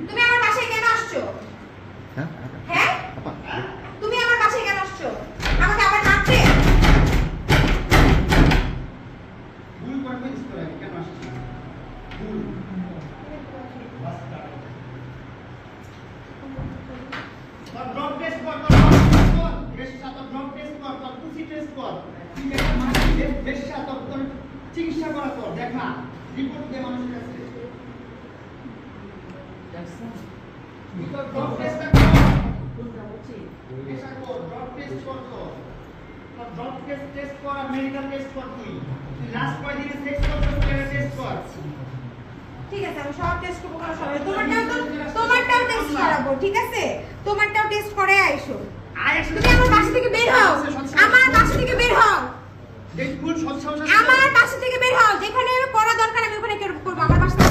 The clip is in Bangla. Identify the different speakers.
Speaker 1: তুমি আমার বাসায় কেন আসছো?
Speaker 2: হ্যাঁ
Speaker 1: হ্যাঁ তুমি আমার বাসায় কেন আসছো? আমাকে আবার মারতে?
Speaker 3: ভুল করবে ইস্তরা কেন আসছে ভুল और ड्रॉप टेस्ट कर बेस्ट साथ ड्रॉप टेस्ट कर और पुसी टेस्ट कर ठीक है মানে বেশ সাথ তোর চিকিৎসা করা তোর দেখা রিপোর্ট দে মানুষের কাছে দেখছেন তুই তো ड्रॉप টেস্ট কর কোনটা বলছি পেশা কর ड्रॉप টেস্ট কর তো ड्रॉप টেস্ট কর আর মেডিকেল টেস্ট কর তুই লাস্ট কয়দিনে সেক্স করছিস টেস্ট কর
Speaker 1: ঠিক আছে আমি সব টেস্ট করব কোনো সময় তোমারটাও টেস্ট করাবো ঠিক আছে তোমারটাও টেস্ট করে আইসো তুমি আমার বাসা থেকে বের হও আমার বাসা থেকে বের হও
Speaker 3: দেখ ফুল সৎ সাহস
Speaker 1: আমার বাসা থেকে বের হও যেখানে করা দরকার আমি ওখানে করব আমার বাসা